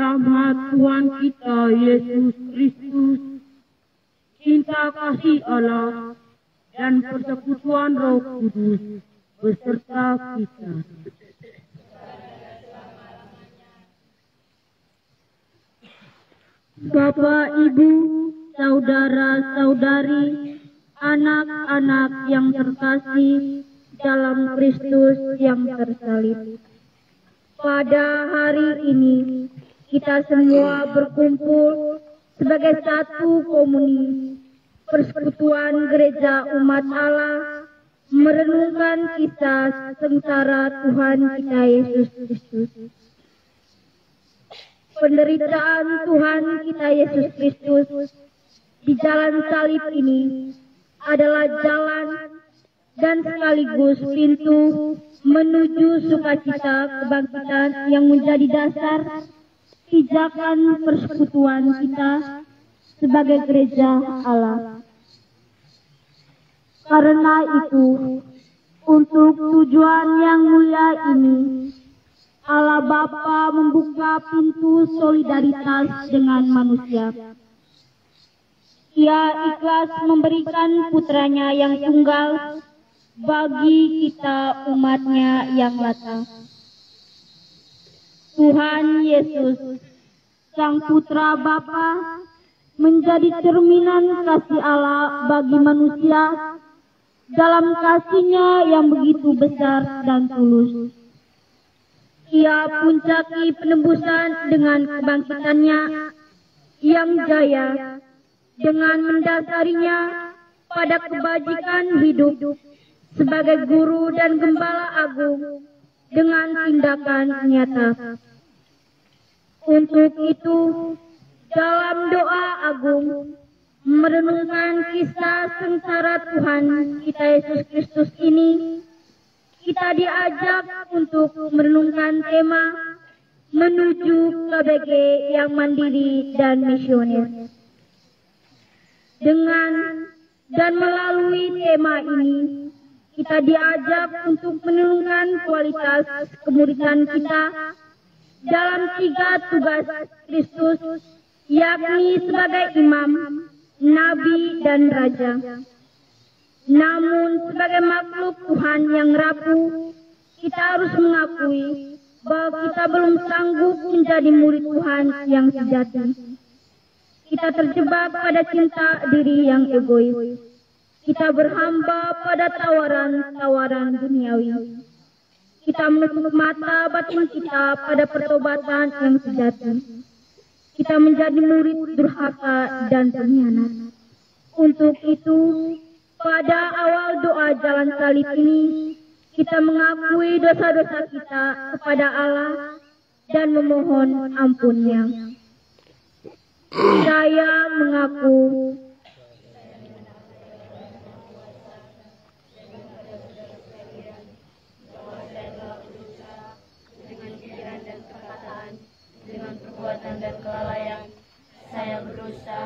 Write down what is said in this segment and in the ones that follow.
rahmat Tuhan kita Yesus Kristus, cinta kasih Allah, dan persekutuan Roh Kudus beserta kita. Bapak, Ibu, saudara-saudari, anak-anak yang terkasih dalam Kristus yang tersalib. Pada hari ini, kita semua berkumpul sebagai satu komuni, persekutuan gereja umat Allah, merenungkan kisah sengsara Tuhan kita Yesus Kristus. Penderitaan Tuhan kita Yesus Kristus di jalan salib ini adalah jalan dan sekaligus pintu menuju sukacita kebangkitan yang menjadi dasar pijakan persekutuan kita sebagai gereja Allah. Karena itu, untuk tujuan yang mulia ini, Allah Bapa membuka pintu solidaritas dengan manusia. Ia ikhlas memberikan putranya yang tunggal bagi kita umatnya yang latah. Tuhan Yesus, Sang Putra Bapa, menjadi cerminan kasih Allah bagi manusia dalam kasih-Nya yang begitu besar dan tulus. Ia puncaki penebusan dengan kebangkitannya yang jaya, dengan mendasarinya pada kebajikan hidup sebagai guru dan gembala agung dengan tindakan nyata. Untuk itu, dalam doa agung, merenungkan kisah sengsara Tuhan kita Yesus Kristus ini, kita diajak untuk merenungkan tema menuju KBG yang mandiri dan misioner. Dengan dan melalui tema ini, kita diajak untuk merenungkan kualitas kemuridan kita dalam 3 tugas Kristus, yakni sebagai imam, nabi, dan raja. Namun sebagai makhluk Tuhan yang rapuh, kita harus mengakui bahwa kita belum sanggup menjadi murid Tuhan yang sejati. Kita terjebak pada cinta diri yang egois. Kita berhamba pada tawaran-tawaran duniawi. Kita menutup mata batin kita pada pertobatan yang sejati. Kita menjadi murid durhaka dan pengkhianat. Untuk itu, pada awal doa jalan salib ini, kita mengakui dosa-dosa kita kepada Allah dan memohon ampun-Nya. Saya mengaku dengan pikiran dan perkataan, dengan perbuatan dan kelalaian, saya berdosa,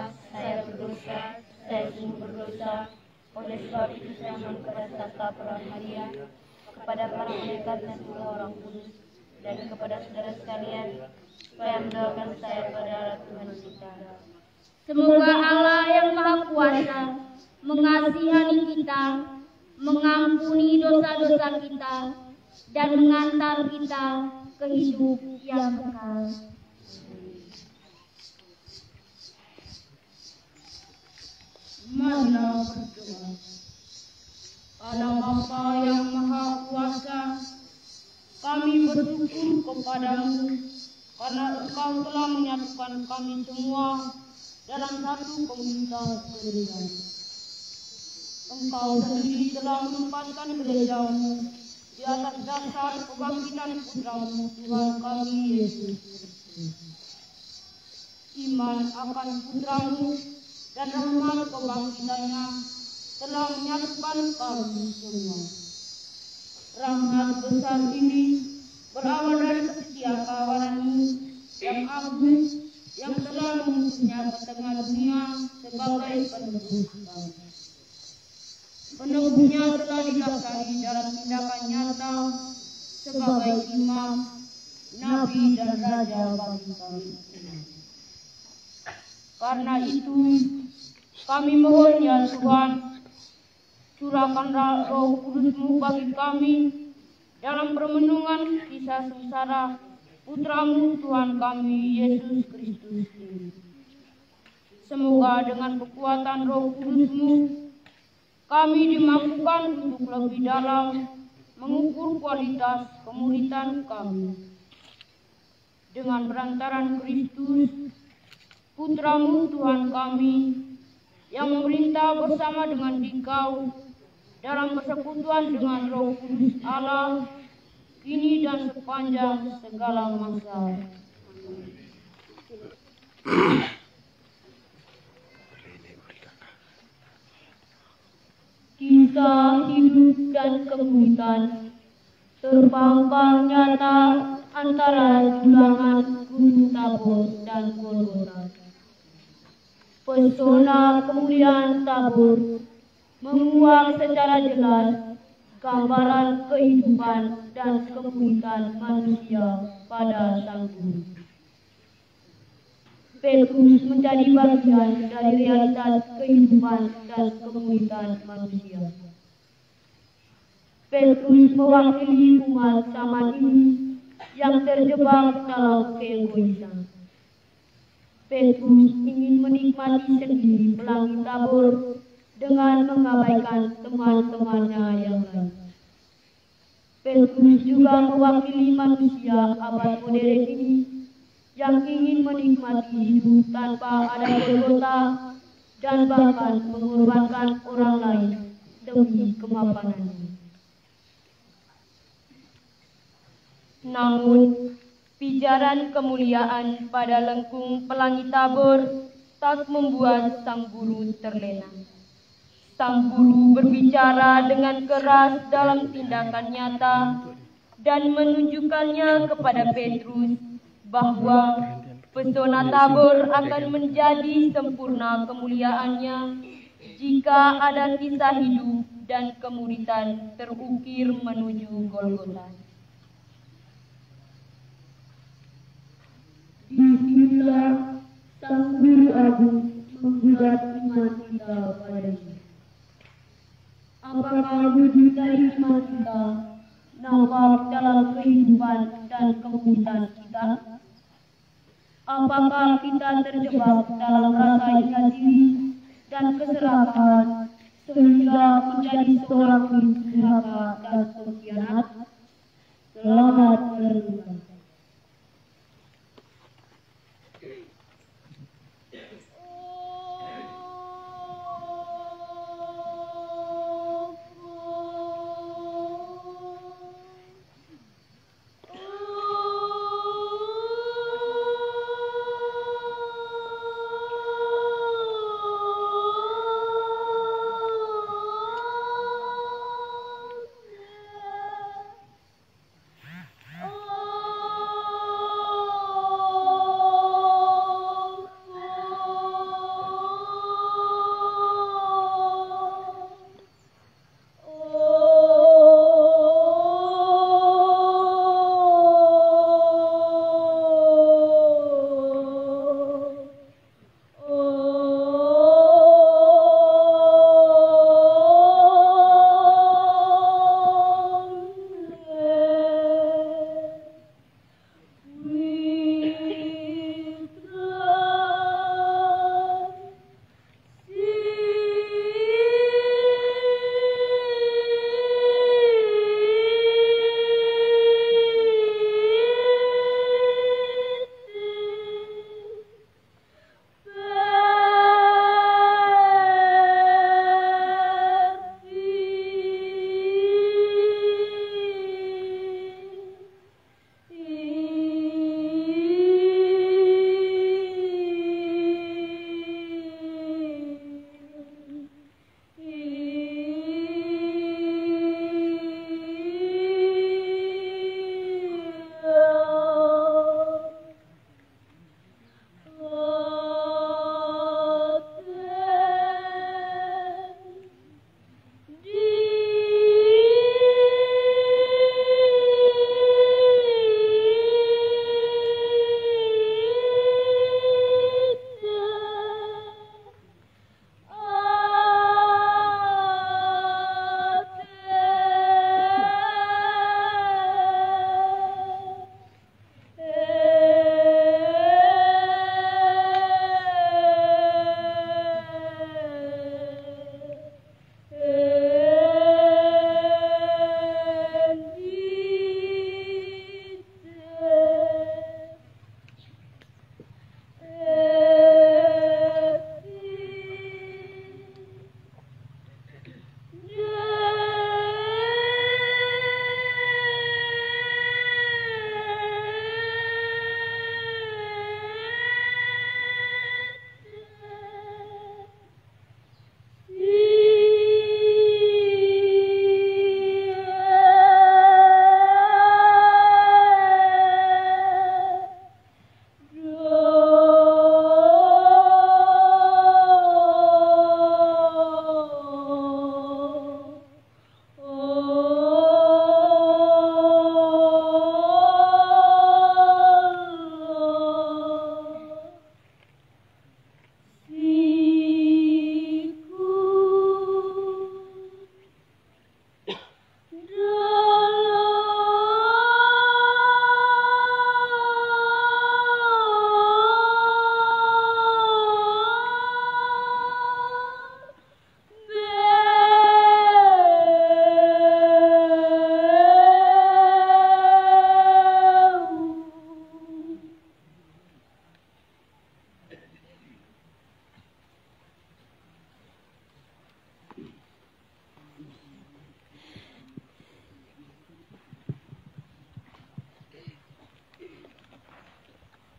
saya sungguh berdosa. Oleh sebab itu saya mohon kepada Santa Peran Maria, kepada para malaikat dan seluruh orang kudus, dan kepada saudara sekalian, supaya mendoakan saya pada Allah Tuhan kita. Semoga Allah yang Maha Kuasa mengasihani kita, mengampuni dosa-dosa kita, dan mengantar kita ke hidup yang kekal. Marilah berdoa. Allah Bapa yang Maha Kuasa, kami bersyukur kepadamu karena Engkau telah menyatukan kami semua dalam satu komunitas gereja. Engkau sendiri telah menempatkan gerejamu di atas dasar kebangkitan putramu Tuhan kami Yesus Kristus. Iman akan putramu dan rahmat kebangkitannya telah menyatukan kami semua. Rahmat besar ini berawal dari kesetiakawanmu yang agung yang telah mengutusnya ke tengah dunia sebagai penebus kami. Penebusnya telah didasari dalam tindakan nyata sebagai imam, nabi dan raja bagi kami. Karena itu, kami mohon ya Tuhan, curahkanlah Roh Kudus-Mu bagi kami dalam permenungan kisah sengsara Putra-Mu Tuhan kami Yesus Kristus ini. Semoga dengan kekuatan Roh Kudus-Mu kami dimampukan untuk lebih dalam mengukur kualitas pemuridan kami. Dengan perantaran Kristus, Putra-Mu Tuhan kami, yang memerintah bersama dengan Dikau dalam persekutuan dengan Roh Kudus Allah, kini dan sepanjang segala masa. Kisah hidup dan kemuridan terpampang nyata antara julangan Gunung Tabor dan Golgota. Pesona kemuliaan Tabor menguak secara jelas gambaran kehidupan dan kemuridan manusia pada Sang Guru. Petrus menjadi bagian dari realitas kehidupan dan kemuridan manusia. Petrus mewakili umat zaman ini yang terjebak dalam keegoisan. Petrus ingin menikmati sendiri pelangi Tabor dengan mengabaikan teman-temannya yang lain. Petrus juga mewakili manusia abad modern ini yang ingin menikmati hidup tanpa ada Golgota dan bahkan mengorbankan orang lain demi kemapanannya. Namun, pijaran kemuliaan pada lengkung pelangi Tabor tak membuat Sang Guru terlena. Sang Guru berbicara dengan keras dalam tindakan nyata dan menunjukkannya kepada Petrus bahwa pesona Tabor akan menjadi sempurna kemuliaannya jika ada kisah hidup dan kemuridan terukir menuju Golgota. Disinilah Sang Guru Agung menggugat iman kita padanya. Apakah wujud dari iman kita nampak dalam kehidupan dan kemuridan kita? Apakah kita terjebak dalam rasa ingat diri dan keserakahan sehingga menjadi seorang guru durhaka dan pengkhianat? Selamat merenungkan.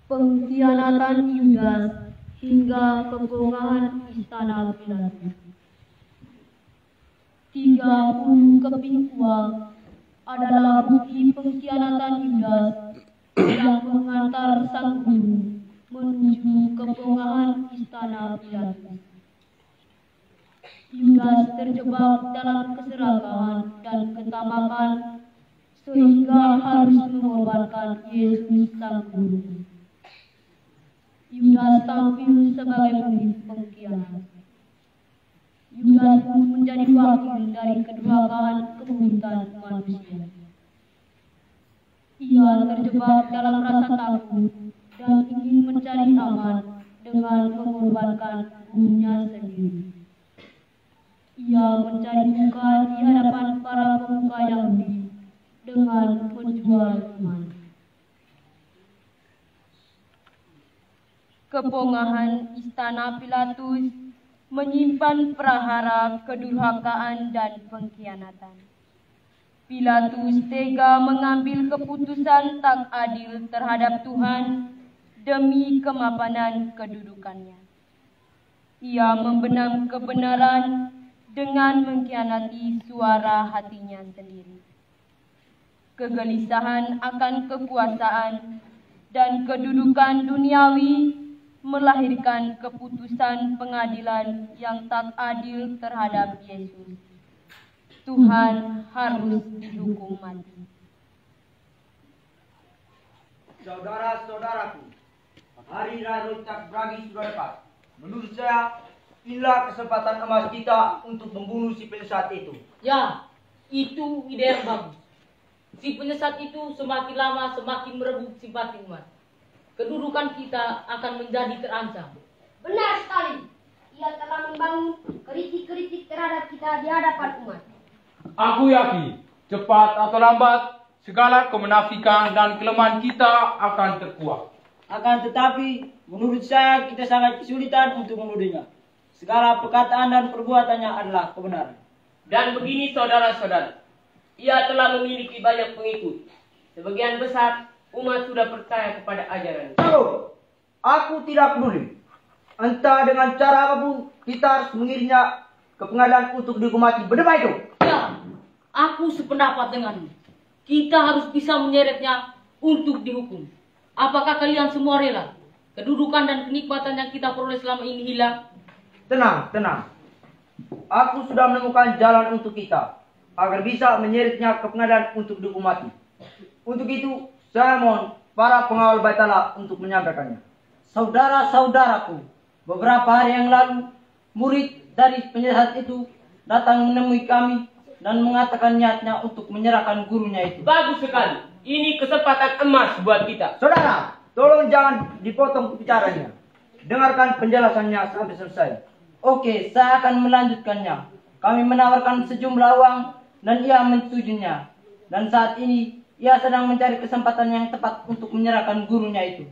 pengkhianatan Yudas hingga kebongkahan istana Pilatus. 30 keping uang adalah bukti pengkhianatan Yudas yang mengantar sang guru menuju kebongkahan istana Pilatus. Yudas terjebak dalam keserakahan dan ketamakan sehingga harus mengorbankan Yesus sang guru. Yudas tampil sebagai murid pengkhianat. Yudas pun menjadi wakil dari kedurhakaan kemuritan manusia. Ia terjebak dalam rasa takut dan ingin mencari aman dengan mengorbankan gurunya sendiri. Ia mencari muka di hadapan para pemuka Yahudi dengan menjual iman. Kebongkahan istana Pilatus menyimpan prahara kedurhakaan dan pengkhianatan. Pilatus tega mengambil keputusan tak adil terhadap Tuhan demi kemapanan kedudukannya. Ia membenam kebenaran dengan mengkhianati suara hatinya sendiri. Kegelisahan akan kekuasaan dan kedudukan duniawi melahirkan keputusan pengadilan yang tak adil terhadap Yesus. Tuhan harus dihukum mati. Saudara-saudaraku, hari raya Rojak Bragi sudah dekat. Menurut saya, inilah kesempatan emas kita untuk membunuh si penyesat itu. Ya, itu ide yang bagus. Si penyesat itu semakin lama semakin merebut simpati umat. Kedudukan kita akan menjadi terancam. Benar sekali. Ia telah membangun kritik-kritik terhadap kita di hadapan umat. Aku yakin, cepat atau lambat, segala kemunafikan dan kelemahan kita akan terkuak. Akan tetapi, menurut saya kita sangat kesulitan untuk menuduhnya. Segala perkataan dan perbuatannya adalah kebenaran. Dan begini saudara-saudara, ia telah memiliki banyak pengikut. Sebagian besar umat sudah percaya kepada ajaran. Aku tidak peduli. Entah dengan cara apapun, kita harus mengirimnya ke pengadilan untuk dihukum mati. Benar itu? Ya, aku sependapat denganmu. Kita harus bisa menyeretnya untuk dihukum. Apakah kalian semua rela kedudukan dan kenikmatan yang kita peroleh selama ini hilang? Tenang, tenang. Aku sudah menemukan jalan untuk kita agar bisa menyeretnya ke pengadilan untuk dihukum mati. Untuk itu, saya mohon para pengawal Bait Allah untuk menyampaikannya. Saudara-saudaraku, beberapa hari yang lalu, murid dari penyesat itu datang menemui kami dan mengatakan niatnya untuk menyerahkan gurunya itu. Bagus sekali. Ini kesempatan emas buat kita. Saudara, tolong jangan dipotong bicaranya. Dengarkan penjelasannya sampai selesai. Oke, saya akan melanjutkannya. Kami menawarkan sejumlah uang dan ia menyetujuinya. Dan saat ini, ia sedang mencari kesempatan yang tepat untuk menyerahkan gurunya itu.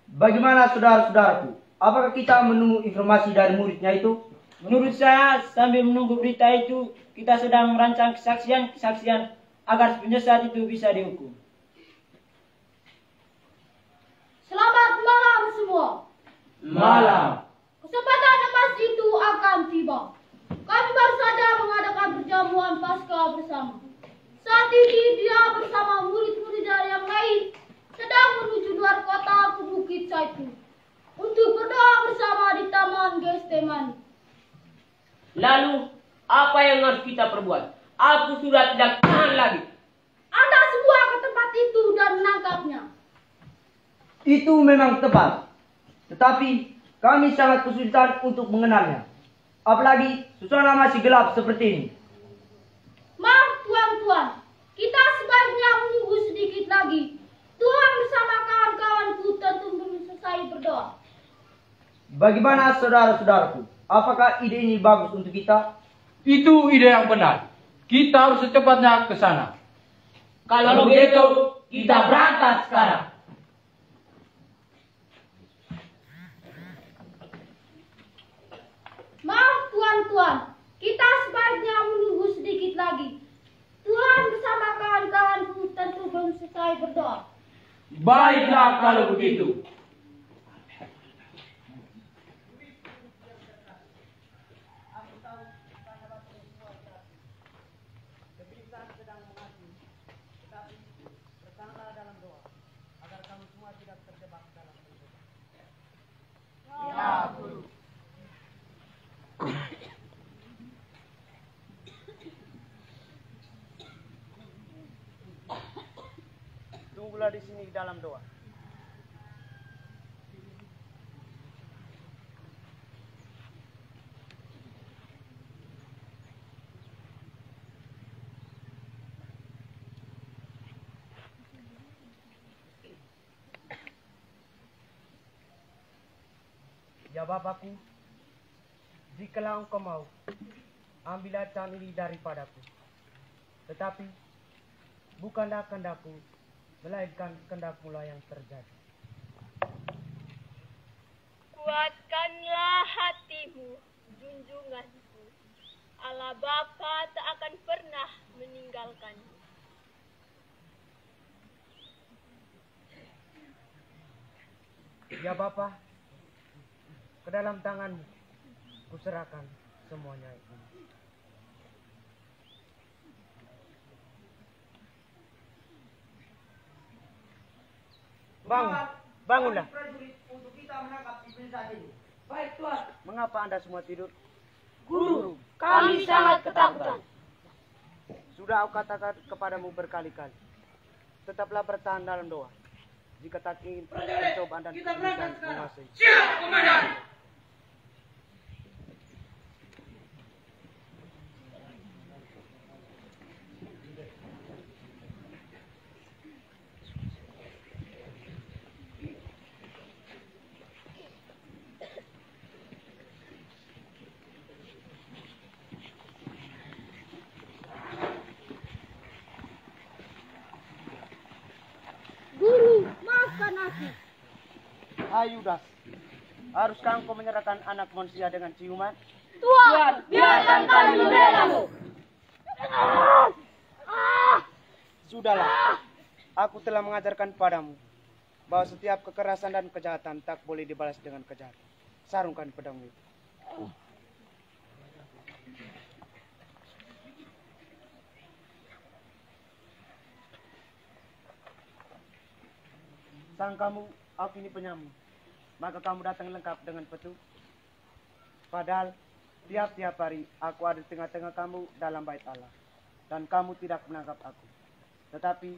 Bagaimana saudara-saudaraku? Apakah kita menunggu informasi dari muridnya itu? Menurut saya, sambil menunggu berita itu, kita sedang merancang kesaksian-kesaksian agar penyesat itu bisa dihukum. Selamat malam semua. Malam. Kesempatan emas itu akan tiba. Kami baru saja mengadakan perjamuan Paskah bersama. Saat ini dia bersama murid-muridnya yang lain sedang menuju luar kota ke Bukit Zaitun untuk berdoa bersama di Taman Getsemani. Lalu, apa yang harus kita perbuat? Aku sudah tidak tahan lagi. Anda semua ke tempat itu dan menangkapnya. Itu memang tepat. Tetapi kami sangat kesulitan untuk mengenalnya. Apalagi suasana masih gelap seperti ini. Maaf tuan-tuan, kita sebaiknya menunggu sedikit lagi. Tuhan bersama kawan-kawanku tentu belum selesai berdoa. Bagaimana saudara-saudaraku? Apakah ide ini bagus untuk kita? Itu ide yang benar. Kita harus secepatnya ke sana. Kalau begitu, kita berangkat sekarang. Maaf tuan-tuan, kita sebaiknya menunggu sedikit lagi. Tuhan bersama kawan-kawanku tentu belum selesai berdoa. Baiklah kalau begitu. Tunggulah di sini dalam doa. Ya Bapakku, jikalau engkau mau, ambillah cam ini daripadaku. Tetapi bukanlah kehendakku, melainkan kehendak-Mu lah yang terjadi. Kuatkanlah hatimu, junjunganku. Allah Bapa tak akan pernah meninggalkanmu. Ya Bapa, ke dalam tangan-Mu kuserahkan semuanya ini. Bangunlah. Untuk kita menangkap iblis saat ini. Baik Tuan. Mengapa Anda semua tidur? Guru, kami sangat ketakutan. Sudah aku katakan kepadamu berkali-kali. Tetaplah bertahan dalam doa. Jika tak ingin pencobaan dan kesulitan menguasai. Siap, Komandan. Guru, maafkan aku. Yudas, haruskah engkau menyerahkan anak manusia dengan ciuman? Tuan, biarkan kami membelamu. Sudahlah, aku telah mengajarkan padamu bahwa setiap kekerasan dan kejahatan tak boleh dibalas dengan kejahatan. Sarungkan pedangmu itu. Sang kamu, aku ini penyamun, maka kamu datang lengkap dengan petu. Padahal tiap-tiap hari aku ada di tengah-tengah kamu dalam bait Allah, dan kamu tidak menangkap aku. Tetapi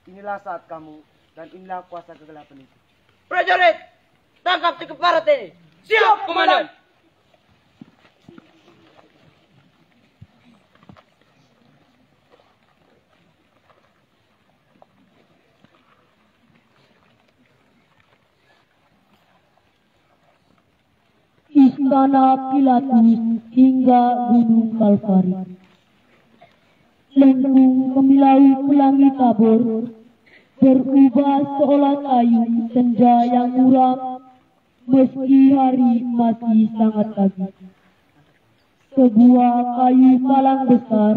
inilah saat kamu, dan inilah kuasa kegelapan itu. Prajurit, tangkap si keparat ini. Siap, Komandan. Istana Pilatus hingga Gunung Kalvari. Lengkung kemilau pelangi Tabor berubah seolah kayu senja yang muram meski hari masih sangat pagi. Sebuah kayu palang besar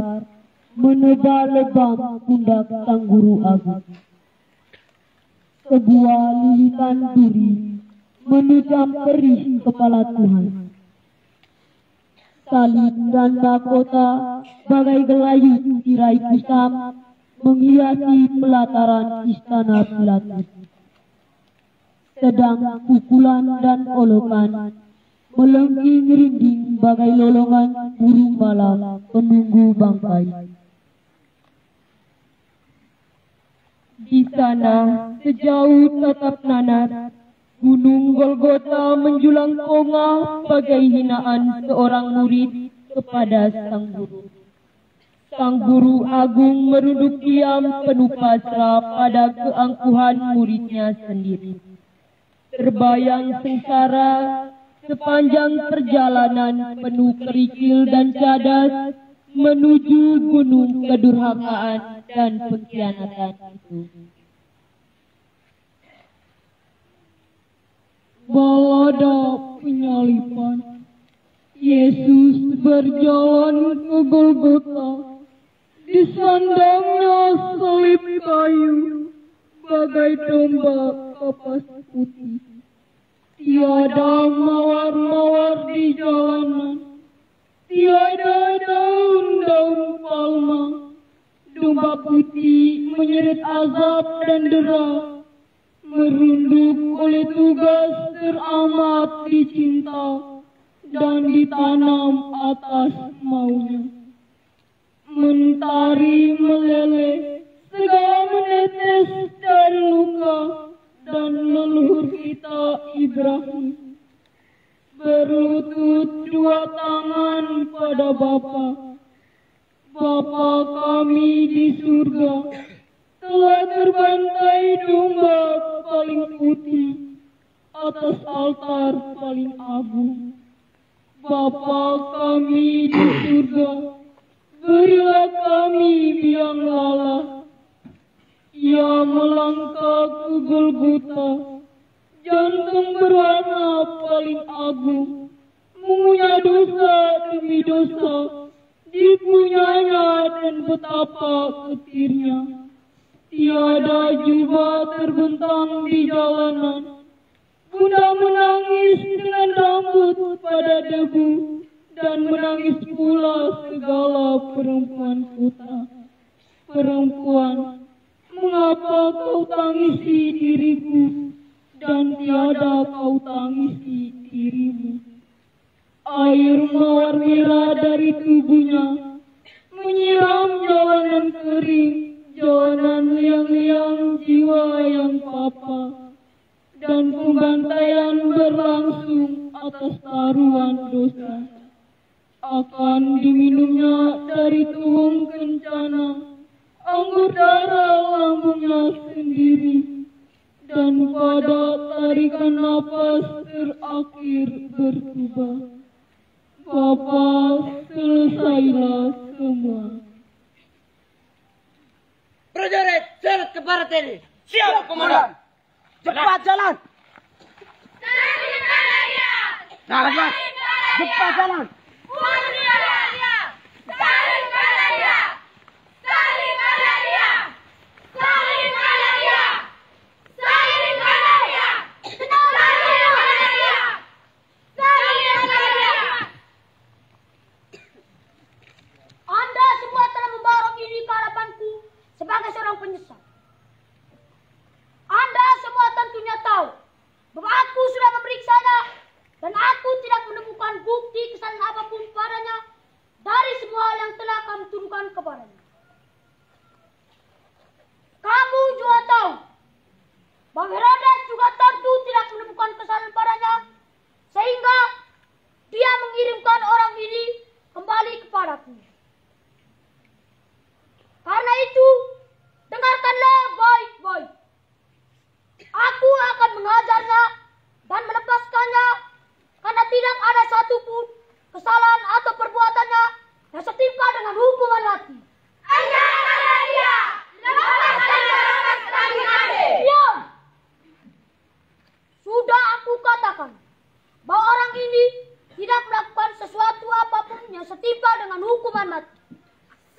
menebal lebam pundak sang guru agung. Sebuah lilitan duri menudam perih kepala Tuhan. Salib dan mahkota bagai gelayut tirai kusam menghiasi pelataran istana Pilatus. Sedang pukulan dan olokan melengking rinding bagai lolongan burung malam penunggu bangkai. Di sana sejauh tatap nanat Gunung Golgota menjulang kongah bagai hinaan seorang murid kepada sang guru. Sang guru agung merunduk diam penuh pasrah pada keangkuhan muridnya sendiri. Terbayang sengsara sepanjang perjalanan penuh kerikil dan cadas menuju gunung kedurhakaan dan pengkhianatan itu. Pada penyalipan, Yesus berjalan ke Golgota. Disandangnya salib kayu, bagai domba kapas putih. Tiada mawar-mawar di jalanan, tiada daun-daun palma. Domba putih menyeret azab dan dera, merunduk oleh tugas teramat dicinta dan ditanam atas maunya. Mentari meleleh, segala menetes dari luka dan leluhur kita Ibrahim. Berlutut dua tangan pada Bapa. Bapa kami di surga, telah terbantai domba paling putih atas altar paling agung. Bapa kami di surga, berilah kami biang lala. Ia melangkah ke Golgota, jantung berwarna paling agung, mengunyah dosa demi dosa, dipunyanya dan betapa getirnya. Tiada jubah terbentang di jalanan, Bunda menangis dengan rambut pada debu, dan menangis pula segala perempuan kota. Perempuan, mengapa kau tangisi diriku, dan tiada kau tangisi dirimu? Air mawar merah dari tubuhnya menyiram jalanan kering, jalanan liang-liang jiwa yang papa, dan pembantaian berlangsung atas taruhan dosa. Akan diminumnya dari tuung kencana anggur darah lambungnya sendiri, dan pada tarikan napas terakhir berubah. Bapa, selesailah semua. Prajurit, seret ke barat ini. Siap, Komandan. Cepat jalan. Saling Malaria! Nah, cepat jalan. Putri Malaria! Saling Malaria! Saling Malaria! Saling Malaria! Saling Malaria! Saling Malaria! Saling Malaria! Anda semua telah membawa ini ke hadapanku sebagai seorang penyesal. Anda semua tentunya tahu bahwa aku sudah memeriksanya dan aku tidak menemukan bukti kesalahan apapun padanya dari semua hal yang telah kami tuduhkan kepadanya. Kamu juga tahu bahwa Herodes juga tentu tidak menemukan kesalahan padanya, sehingga dia mengirimkan orang ini kembali kepadaku. Karena itu, dengarkanlah baik-baik. Aku akan mengajarnya dan melepaskannya, karena tidak ada satupun kesalahan atau perbuatannya yang setimpa dengan hukuman mati. Ajarkanlah dia! Lepaskannya, lepaskannya! Diam! Sudah aku katakan bahwa orang ini tidak melakukan sesuatu apapun yang setimpa dengan hukuman mati.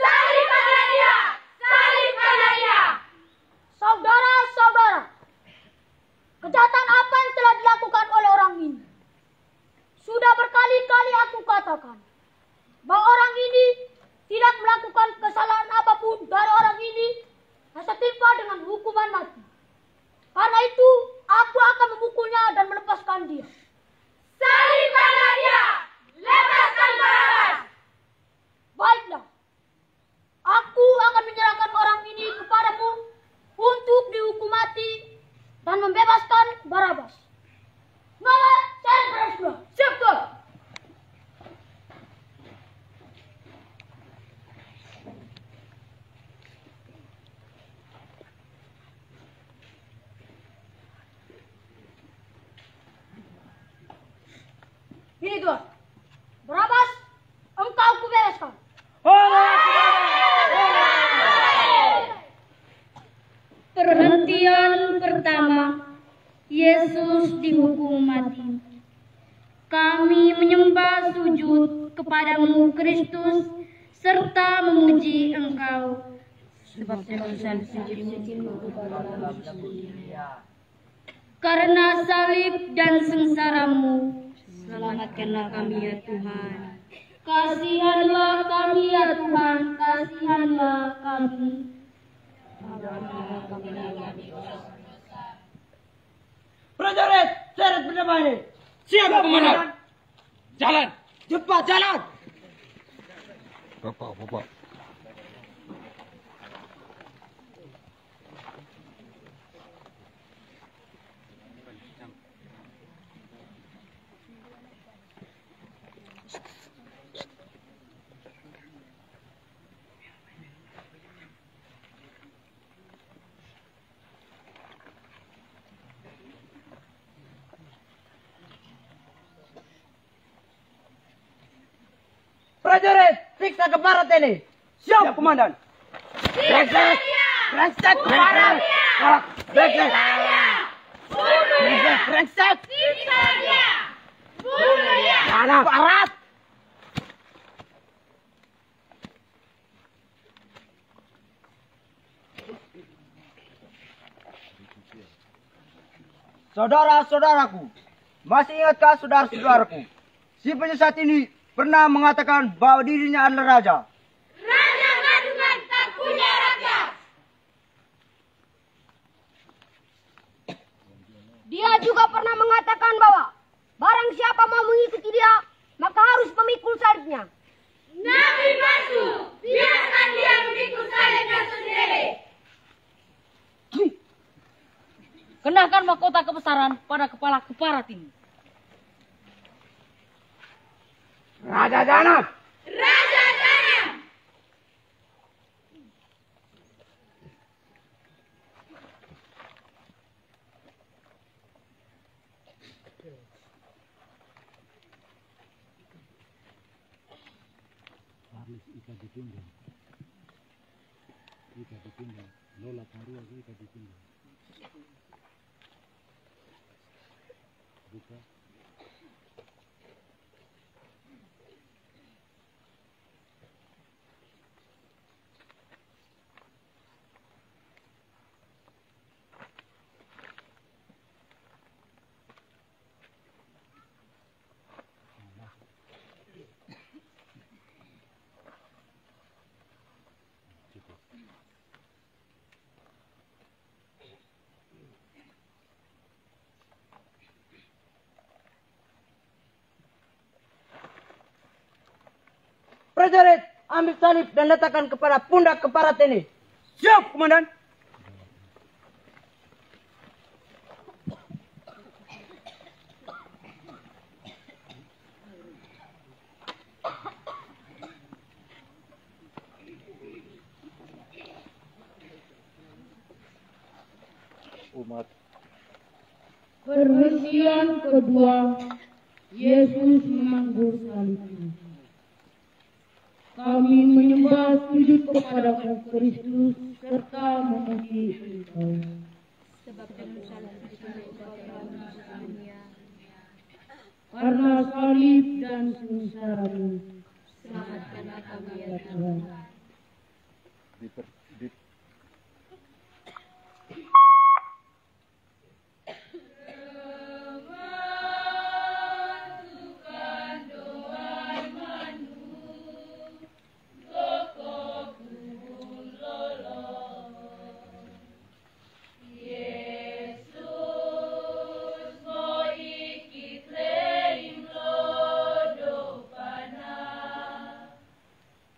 Salibkanlah dia! Salibkanlah dia! Saudara-saudara, kejahatan apa yang telah dilakukan oleh orang ini? Sudah berkali-kali aku katakan bahwa orang ini tidak melakukan kesalahan apapun dari orang ini yang setimpa dengan hukuman mati. Karena itu, aku akan memukulnya dan melepaskan dia. Salibkanlah dia! Lepaskan Barabas! Baiklah. Aku akan menyerahkan orang ini kepadamu untuk dihukum mati dan membebaskan Barabas. Nama saya Barabas. Siap, Tuan. Ini Tuan. Barabas, engkau kubebaskan. Perhentian pertama, Yesus dihukum mati. Kami menyembah sujud kepadamu Kristus serta memuji Engkau. sebab tebusan sejimu Karena salib dan sengsaramu, selamatkanlah kami ya Tuhan. Kasihanlah kami ya Tuhan, kasihanlah kami. Prajurit, seret bernama ini. Siap, Komandan. Jalan. Cepat jalan. Bapak. Prajurit, siksa ke barat ini. Siap, Komandan. Brengsek ke barat. Brengsek. Brengsek. Mana barat? Saudara-saudaraku, masih ingatkah saudara-saudaraku, si penyesat ini pernah mengatakan bahwa dirinya adalah raja. Raja gadungan tak punya rakyat. Dia juga pernah mengatakan bahwa barang siapa mau mengikuti dia, maka harus memikul salibnya. Nabi palsu, biarkan dia memikul salibnya sendiri. Kenakan mahkota kebesaran pada kepala keparat ini. Raja Danab. Raja Danab. Prajurit, ambil salib dan letakkan kepada pundak keparat ini. Siap, Komandan. Perhentian kedua, Yesus menanggung salibnya. Kami menyembah sujud kepada Kristus serta memuji Engkau. Sebab dengan salib Engkau telah menebus dunia. Karena salib dan sengsaramu, Selamatkanlah kami ya ya Tuhan. Tuhan.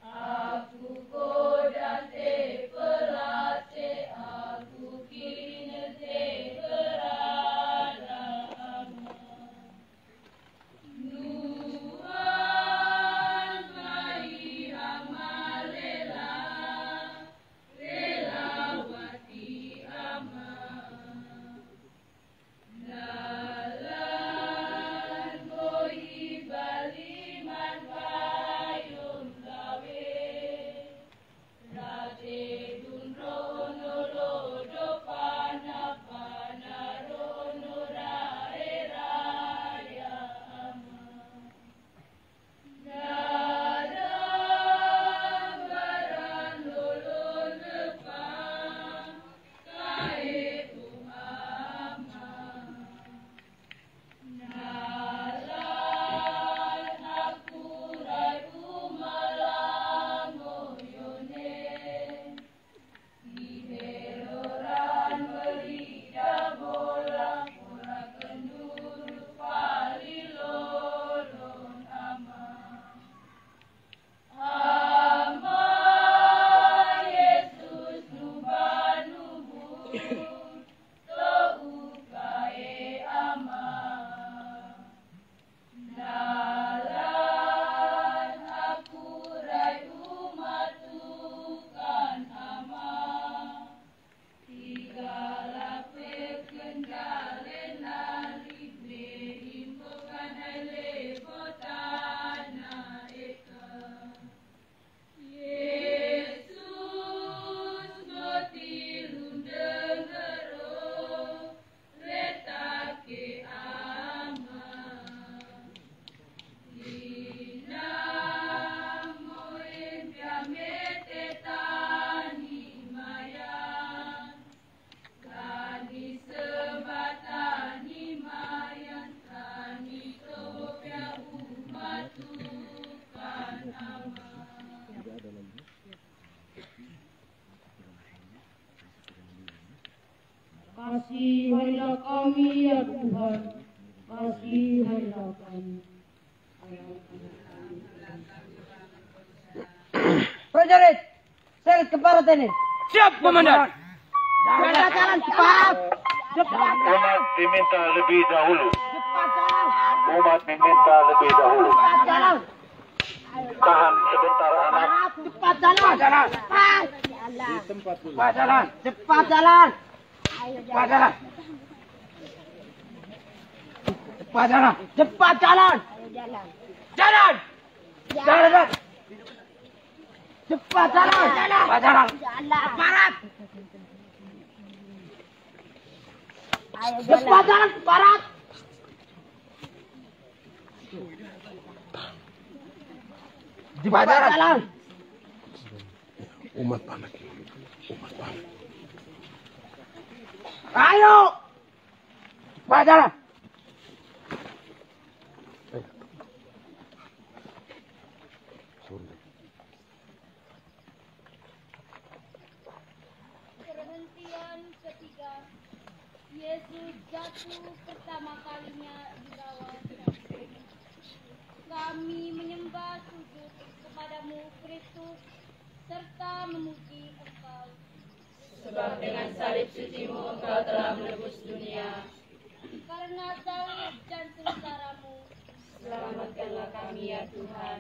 Aku koda te Kasihanilah kami ya Tuhan, kasihanilah kami. Prajurit, seret ke barat ini. Siap, Komandan. Jalan cepat. Cepat Umat diminta lebih dahulu. jalan. Umat diminta lebih dahulu. Cepat jalan. Tahan sebentar anak. Cepat jalan. Cepat. Cepat jalan. Cepat jalan. Cepat jalan. Cepat jalan. Cepat jalan. Jalan. Jalan. Cepat jalan. Cepat jalan. Barat. Cepat jalan ke barat. Cepat jalan. Ayo. Cepat jalan. Perhentian ketiga. Yesus jatuh pertama kalinya di bawah salib. Kami menyembah sujud kepadamu Kristus serta memuji Engkau. Sebab dengan salib sucimu Engkau telah menebus dunia. Karena salib dan sengsaramu, Selamatkanlah kami ya Tuhan.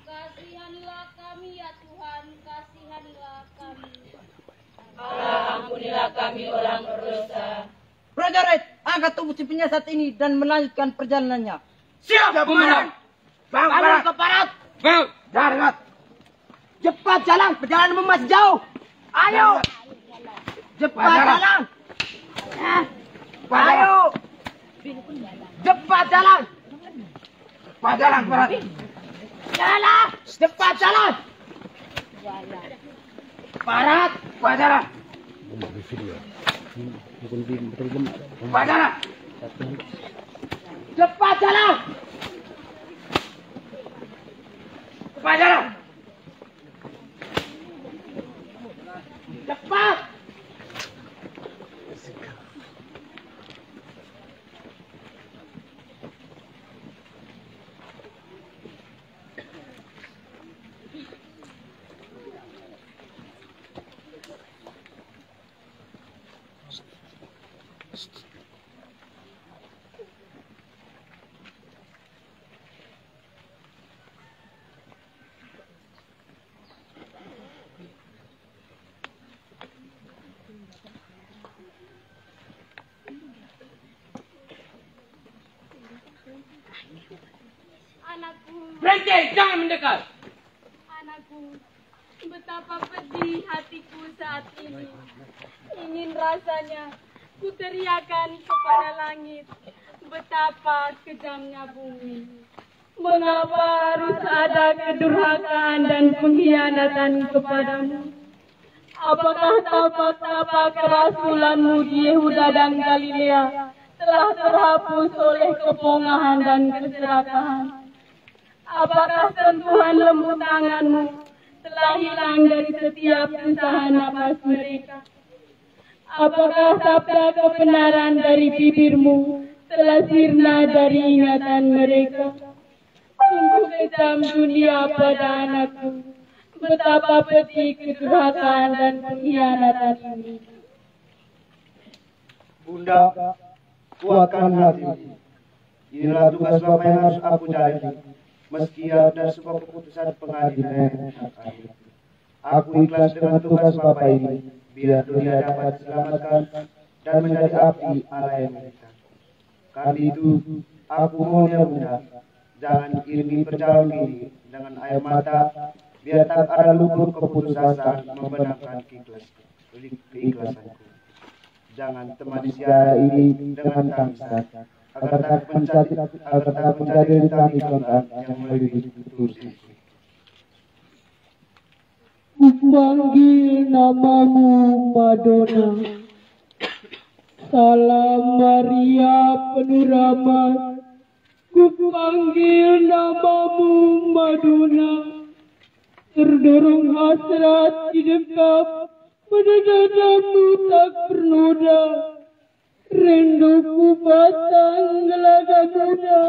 kasihanilah kami ya Tuhan, kasihanilah kami. Allah, ampunilah kami orang berdosa. Prajurit, angkat tubuh si penyiasat ini dan melanjutkan perjalanannya. Siap, Komandan. Bangun ke barat. Jalan. Cepat jalan, perjalanan masih jauh. Ayo. Cepat jalan. Ayo. Cepat jalan. Cepat jalan, Barat. Jalan. Cepat jalan. Barat. Cepat jalan. Cepat jalan. Cepat jalan. Cepat jalan. Cepat. Anakku, Berhenti, jangan mendekat. anakku, betapa pedih hatiku saat ini. Ingin rasanya ku teriakan kepada langit, betapa kejamnya bumi. Mengapa harus ada kedurhakaan dan pengkhianatan kepadamu? Apakah tapak-tapak kerasulanmu di Yehuda dan Galilea telah terhapus oleh kepongahan dan keserakahan? Apakah sentuhan lembut tanganmu telah hilang dari setiap usaha napas mereka? Apakah sabda kebenaran dari bibirmu telah sirna dari ingatan mereka? Sungguh kejam dunia pada anakku, betapa pedih kedurhakaan dan pengkhianatan ini. Bunda, kuatkan hati. Inilah tugas Bapa yang harus aku jalani, meski ada sebuah keputusan pengadilan yang adil. Aku ikhlas dengan tugas Bapa ini, biar dunia dapat diselamatkan dan menjadi api Allah yang mereka. Karena itu, aku mohon ya Bunda, jangan iringi perjalanan ini dengan air mata, biar tak ada luput keputusasaan membenarkan keikhlasanku. Jangan temani siara ini dengan tangisan, agar tak menjadi rintangan iklan yang melebihi tulusku. Kupanggil namamu Madonna. Salam Maria penuh rahmat. Kupanggil namamu Madonna. Terdorong hasrat di dekat pada dadamu tak bernoda. rinduku batang gelaga muda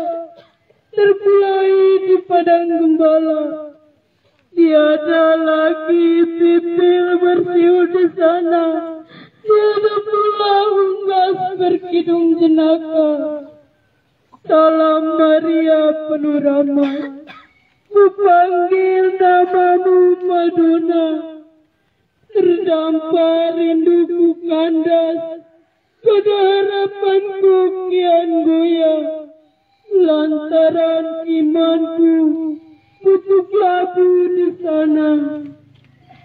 terkulai di padang gembala. Tiada lagi pipil bersiul di sana, tiada pula unggas berkidung jenaka. Salam Maria penuh rahmat, ku panggil namamu Madonna. Terdampar rinduku kandas, pada harapanku kian goyah. Lantaran imanku pucuk labu di sana,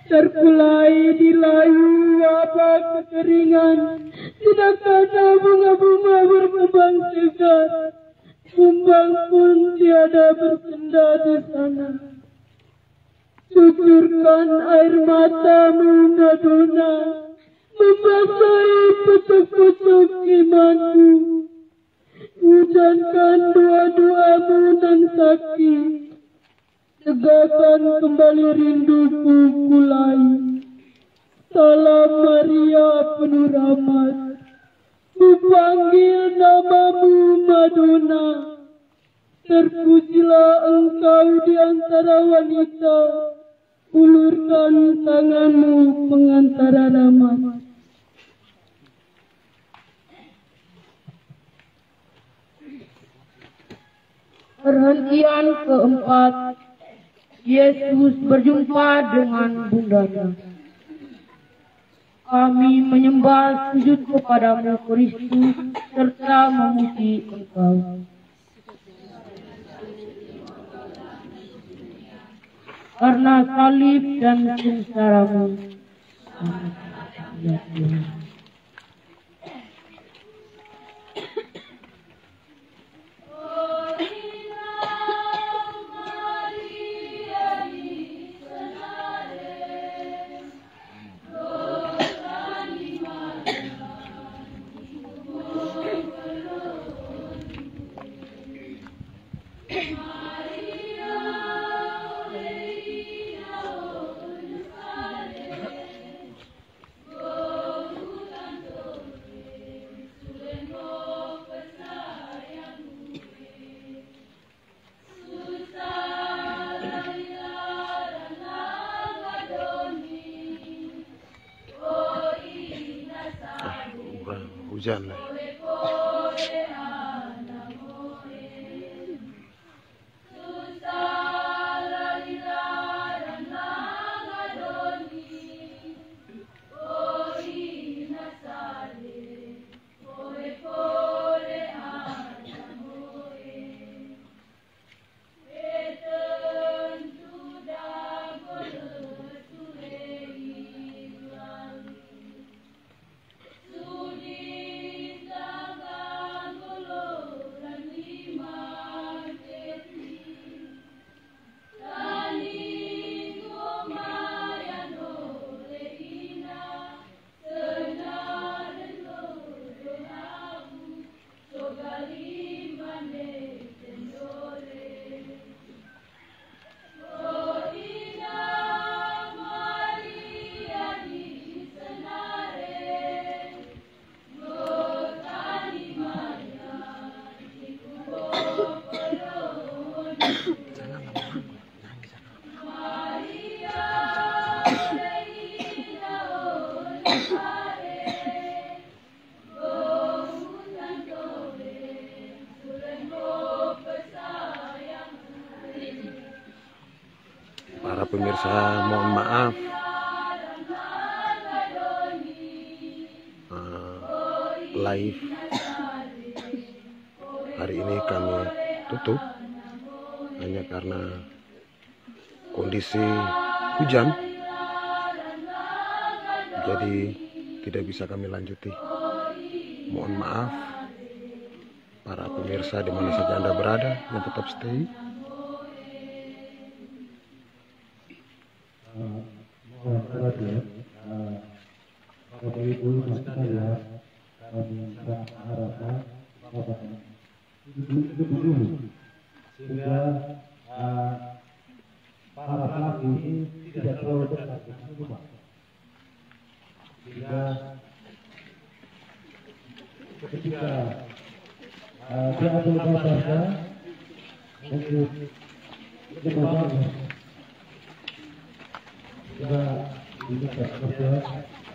terkulai di layu wabah kekeringan. Tidak ada bunga-bunga berkembang segar, kumbang pun tiada bersenda di sana. Cucurkan air matamu Madonna, membasahi pucuk-pucuk imanku. Hujankan doa-doamu nan sakti, tegakkan kembali rinduku kulai. Salam Maria penuh rahmat, ku panggil namamu Madonna. Terpujilah engkau di antara wanita, ulurkan tanganmu pengantara rahmat. Perhentian keempat, Yesus berjumpa dengan bundanya. Kami menyembah sujud kepadamu Kristus serta memuji Engkau. Karena salib dan sengsaramu, ya Tuhan. Hujan lah. Para pemirsa, mohon maaf live hari ini kami tutup hanya karena kondisi hujan, jadi tidak bisa kami lanjuti. Mohon maaf para pemirsa di mana saja Anda berada yang tetap stay. Bapak Ibu sekalian, kami harapkan Bapak duduk dulu sehingga para pelaku ini tidak terlalu dekat dengan rumah, sehingga ketika diambil gambarnya untuk jemaah kita diminta kerja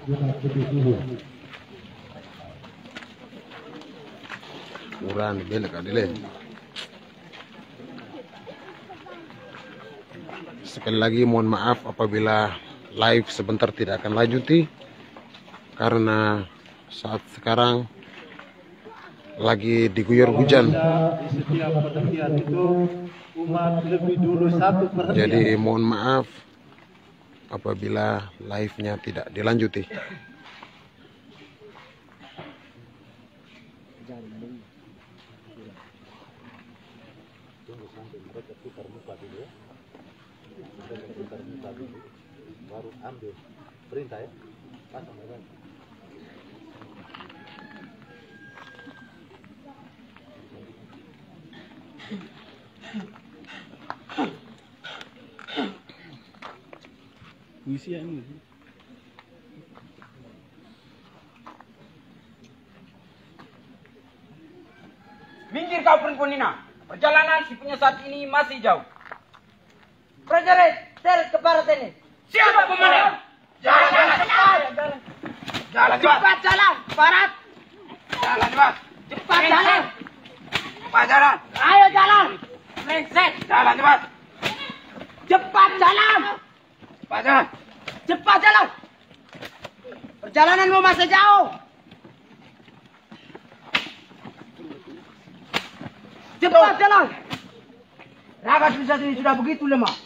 guna kebutuhan. Murah nih belak adile. Sekali lagi mohon maaf apabila live sebentar tidak akan lanjuti karena saat sekarang lagi diguyur hujan. Di setiap pengertian itu umat lebih dulu satu perhatian. Jadi mohon maaf apabila live-nya tidak dilanjuti. Baru ambil perintah ya, pasang ya. Puisi ini. Minggir kau perempuan Nina. Perjalanan si punya saat ini masih jauh. Prajurit, sel ke barat ini. Siapa komandan? Jalan, cepat jalan, barat. Jalan, cepat. Cepat jalan. Cepat jalan. Ayo jalan. Lengset. Jalan, cepat. Cepat jalan. Cepat jalan. Cepat jalan. Perjalananmu masih jauh. Cepat jalan. Raga Trisatri ini sudah begitu lemah.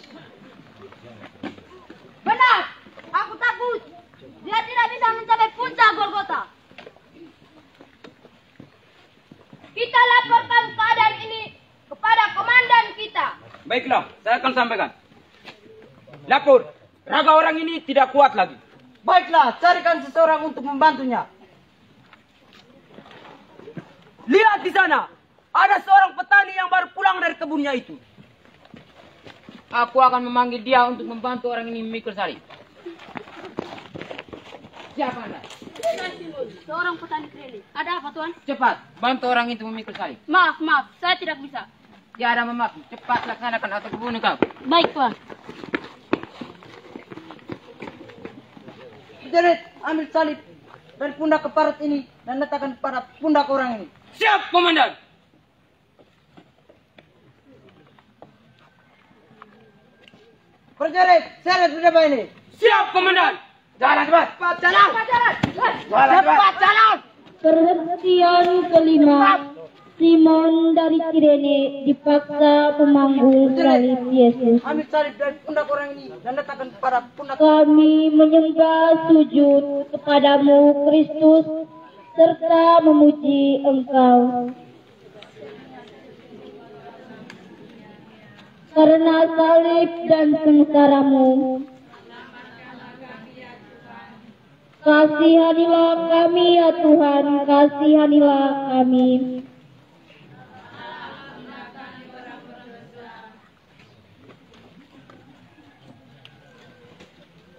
Benar, aku takut. Dia tidak bisa mencapai puncak Golgota. Kita laporkan keadaan ini kepada komandan kita. Baiklah, saya akan sampaikan. Lapor, raga orang ini tidak kuat lagi. Baiklah, carikan seseorang untuk membantunya. Lihat di sana, ada seorang petani yang baru pulang dari kebunnya itu. Aku akan memanggil dia untuk membantu orang ini memikul sari. Siapa Anda? Seorang petani keliling. Ada apa, Tuan? Cepat, bantu orang itu memikul sari. Maaf, saya tidak bisa. Tiada memaaf, cepat laksanakan atau kebunuh kau. Baik, Tuan. Jerit, ambil salib dari pundak keparat ini dan letakkan pada pundak orang ini. Siap, komandan. Prajurit, seret berdua ini. Siap, komandan. Jalan cepat. Cepat jalan. Cepat jalan. Cepat jalan. Perhentian kelima, Simon dari Kirene dipaksa memanggung salib Yesus. Ambil salib dari pundak orang ini dan letakkan pada pundak. Kami menyembah sujud kepadamu Kristus serta memuji Engkau. Karena salib dan sengsaramu, kasihanilah kami ya Tuhan, kasihanilah kami.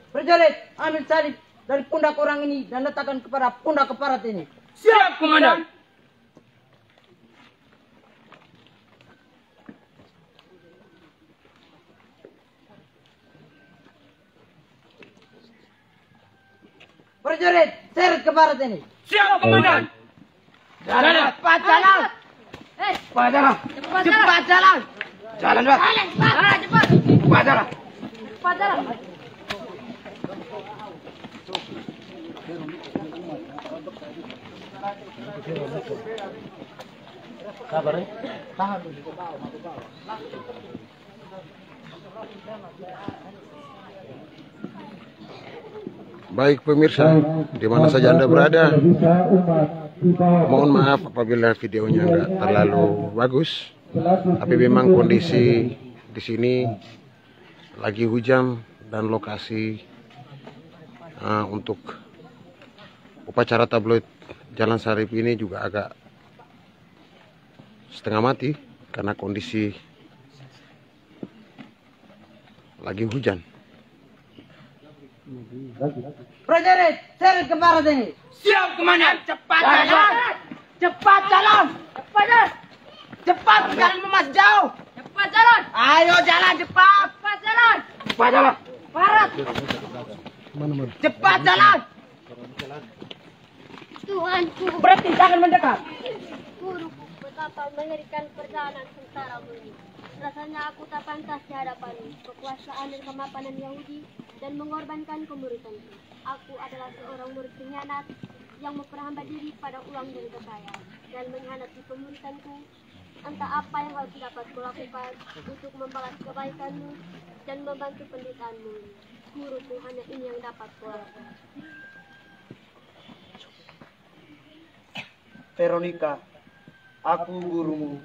Prajurit, ambil salib dari pundak orang ini dan letakkan kepada pundak keparat ini. Siap, komandan. Prajurit, seret ke barat ini. Siap, komandan. Jalan, cepat jalan. Cepat jalan. Cepat jalan. Jalan, cepat. Cepat. Cepat jalan. Cepat jalan. Sabar ya. Tahan. Baik pemirsa, di mana saja Anda berada, mohon maaf apabila videonya nggak terlalu bagus. Tapi memang kondisi di sini lagi hujan dan lokasi untuk upacara tabloid Jalan Sarip ini juga agak setengah mati karena kondisi lagi hujan. Prajurit, seret ke barat ini. Siap, komandan. Cepat jalan. Cepat jalan. Cepat jalan. Cepat jangan memas jauh. Cepat jalan. Ayo jalan cepat. Cepat jalan. Cepat jalan. Barat. Cepat jalan. Tuhanku. Berhenti jangan mendekat. Guruku, betapa mengerikan perjalanan sengsaramu ini. Rasanya aku tak pantas di hadapanmu, kekuasaan dan kemapanan Yahudi, dan mengorbankan kemuridanku. Aku adalah seorang murid pengkhianat yang memperhambat diri pada uang dan kekayaan, dan mengkhianati kemuridanku. Entah apa yang harus dapat kulakukan untuk membalas kebaikanmu dan membantu pendetaanmu. Guruku, hanya ini yang dapat kulakukan. Veronica, aku gurumu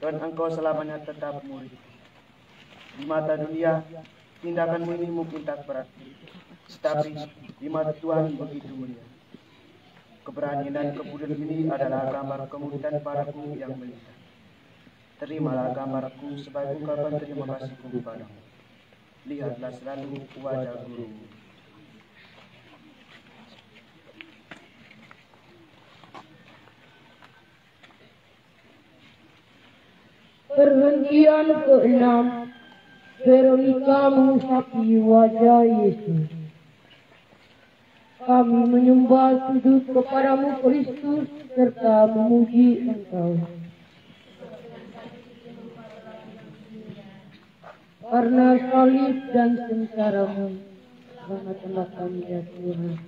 dan engkau selamanya tetap murid. Di mata dunia, tindakanmu ini mungkin tak berarti, tetapi di mata Tuhan begitu mulia. Keberanian dan kemudian ini adalah gambar kemuridan padaku yang mulia. Terimalah gambarku sebagai ungkapan terima kasihku padamu. Lihatlah selalu wajah gurumu. Perhentian ke-6, Veronica mengusapi wajah Yesus. Kami menyembah sujud kepadamu Kristus serta memuji Engkau. Karena salib dan sengsaramu, rahmatlah kami ya Tuhan.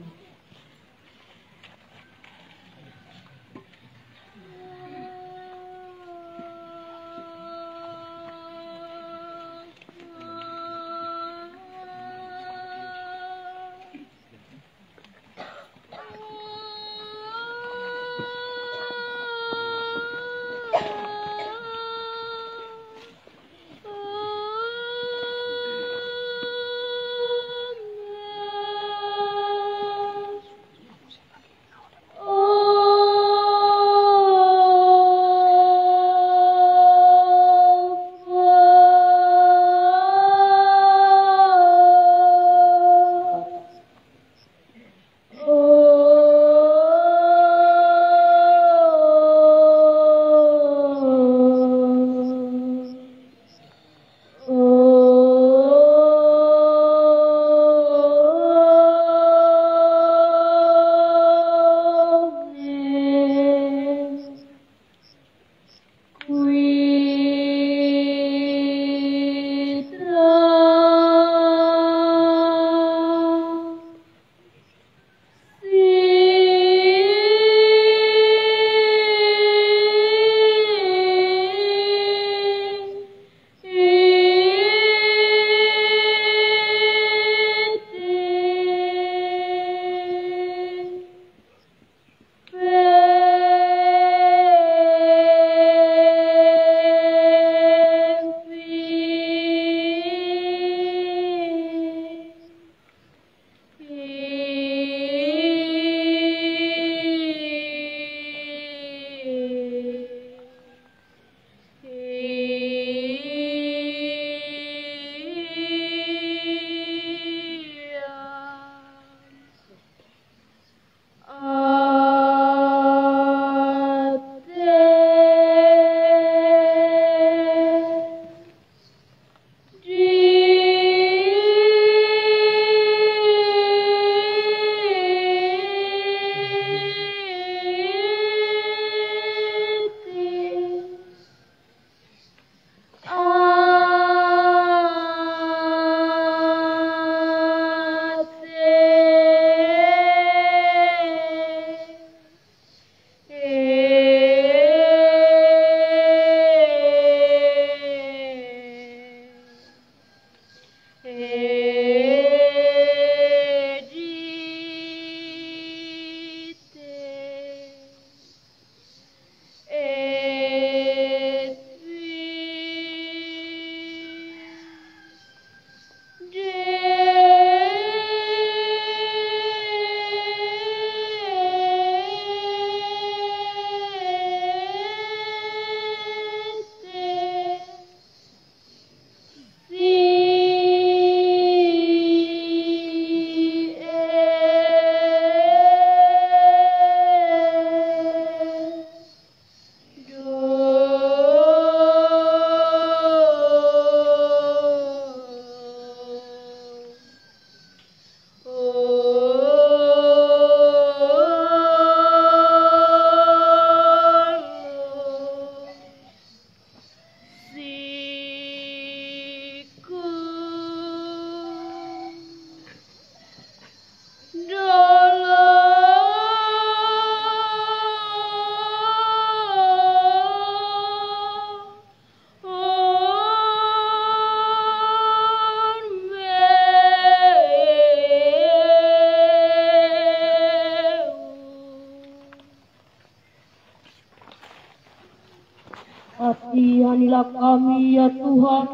Kasihanilah kami ya Tuhan,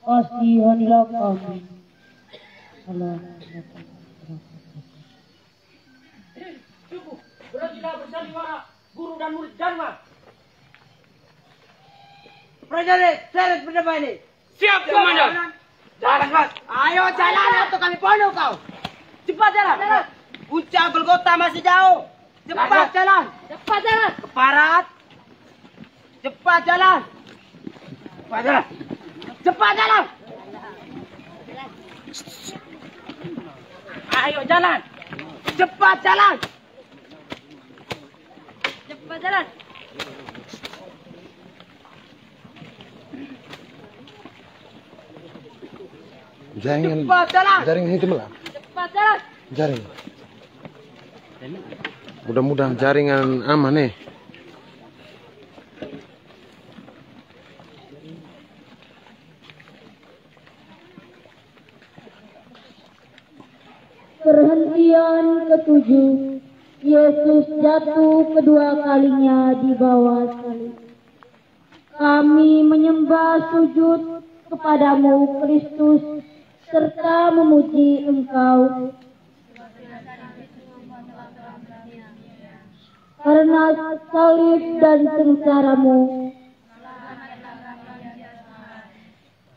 kasihanilah kami. Allah. Cukup, berhenti bersandiwara guru dan murid Dharma. Prajurit, seret berdamai ini. Siap, Komandan. Jalan, Mas. Ayo jalan atau kami bunuh kau. Cepat jalan. Puncak Golgota masih jauh. Cepat jalan. Cepat jalan. Keparat. Cepat jalan. Cepat jalan. Cepat jalan. Ayo jalan. Cepat jalan. Cepat jalan. Jaringan itu malah. Cepat jalan. Jaring. Mudah-mudahan jaringan aman nih. Perhentian ketujuh, Yesus jatuh kedua kalinya di bawah salib. Kami menyembah sujud kepadamu Kristus serta memuji Engkau karena salib dan sengsaramu.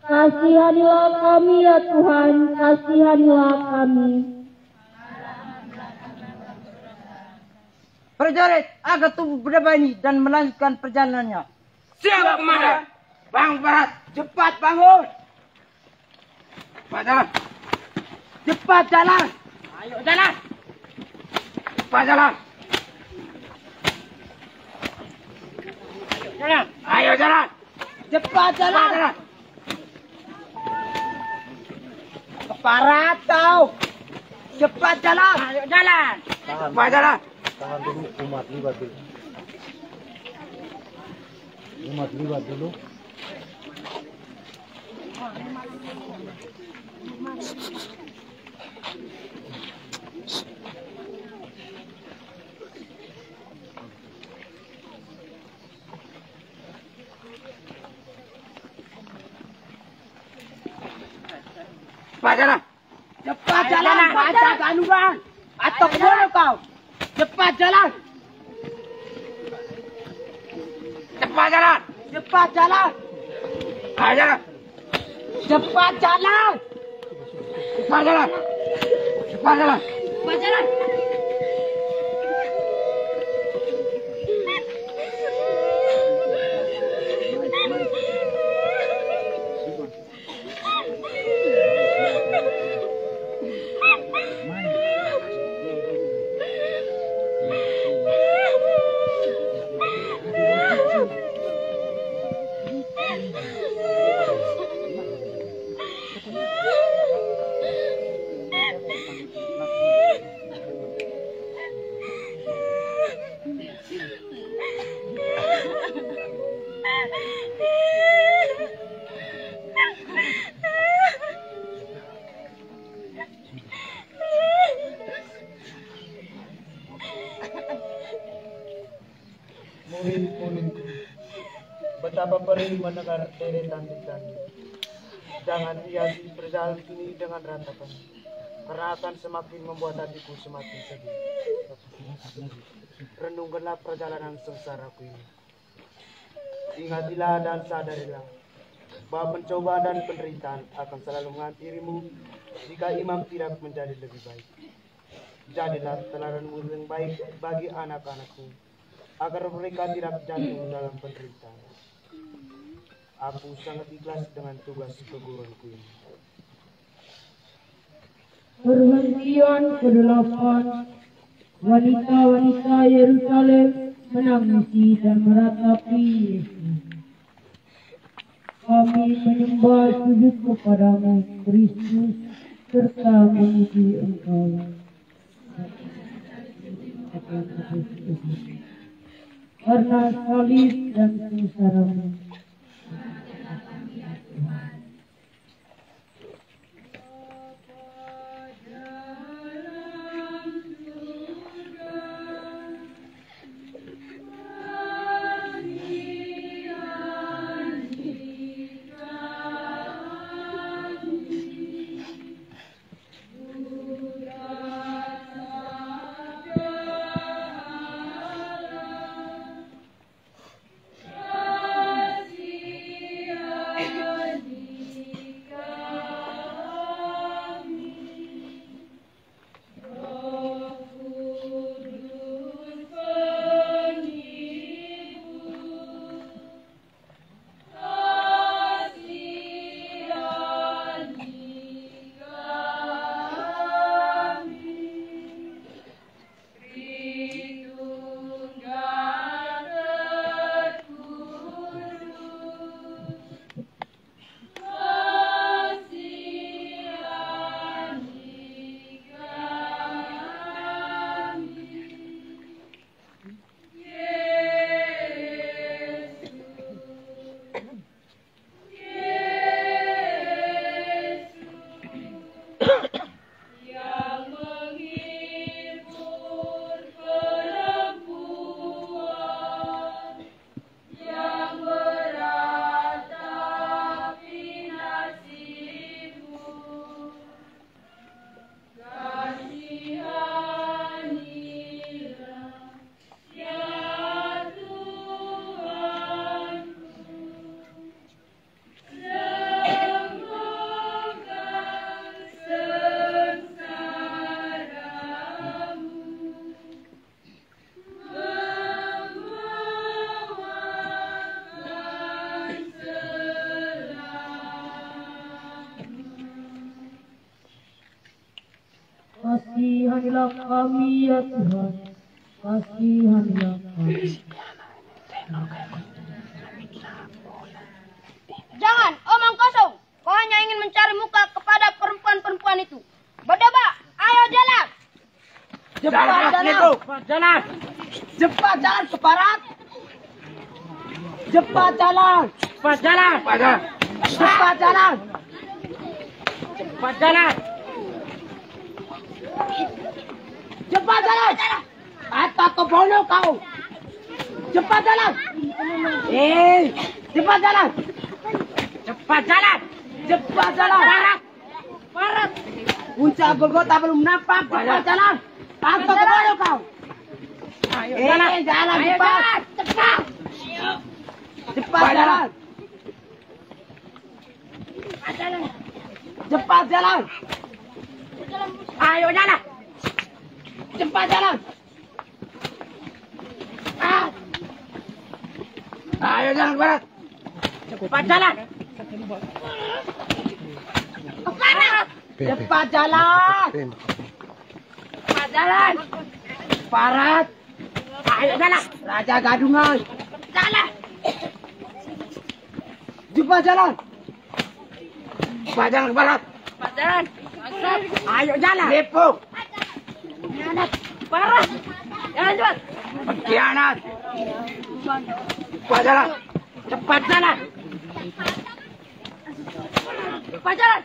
Kasihanilah kami ya Tuhan, kasihanilah kami. Prajurit, agar tubuh berdamai dan melanjutkan perjalanannya. Siap, Komandan. Bangun Barat, cepat bangun. Cepat jalan. Cepat jalan. Ayo jalan. Cepat jalan. Jalan. Ayo jalan. Cepat jalan. Keparat kau. Cepat jalan. Ayo jalan. Cepat jalan. Tahan dulu, umat libat dulu. Umat libat dulu. Cepat jalan. Cepat jalan. Baca kandungan. Atau kemana kau? Cepat jalan. Cepat jalan. Cepat jalan. Ayo jalan. Cepat jalan. Cepat jalan. Cepat jalan. Cepat jalan. Murid-muridku, betapa perih mendengar deretan titani. Jangan hiasi perjalanan ini dengan rantakan, karena akan semakin membuat hatiku semakin sedih. Renungkanlah perjalanan sengsaraku ini. Ingatilah dan sadarilah bahwa pencobaan dan penderitaan akan selalu menghantirimu jika imam tidak menjadi lebih baik. Jadilah teladan murid yang baik bagi anak-anakku, agar mereka tidak jatuh dalam penderitaan. Aku sangat ikhlas dengan tugas keguruanku ini. Perhentian ke-8, wanita-wanita Yerusalem menangisi dan meratapi Yesus. Kami menyembah sujud kepadamu Kristus serta memuji Engkau. Karena salib dan sengsaramu. Kasihanilah kami ya Tuhan, kasihanilah kami. Jangan omong kosong. Kau hanya ingin mencari muka kepada perempuan-perempuan itu. Berdeba, ayo jalan. Cepat jalan. Cepat jalan ke barat. Cepat jalan. Cepat jalan. Cepat jalan. Cepat jalan. Cepat jalan. Atau kebono kau. Cepat jalan. Cepat jalan. Cepat jalan. Cepat jalan. Barat. Puncak Golgota belum nampak. Cepat jalan. Atau kebono kau. Jalan cepat. Cepat. Cepat jalan. Cepat jalan. Ayo jalan. Cepat jalan. Ayo jalan ke barat. Cepat jalan. Ke barat. Cepat jalan. Cepat jalan. Barat. Ayo jalan. Raja Gadungan. Jalan. Cepat jalan. Cepat jalan ke barat. Cepat jalan. Ayo jalan. Lepuk. Barat. Jalan cepat. Pengkhianat. Cepat jalan. Cepat jalan. Cepat jalan.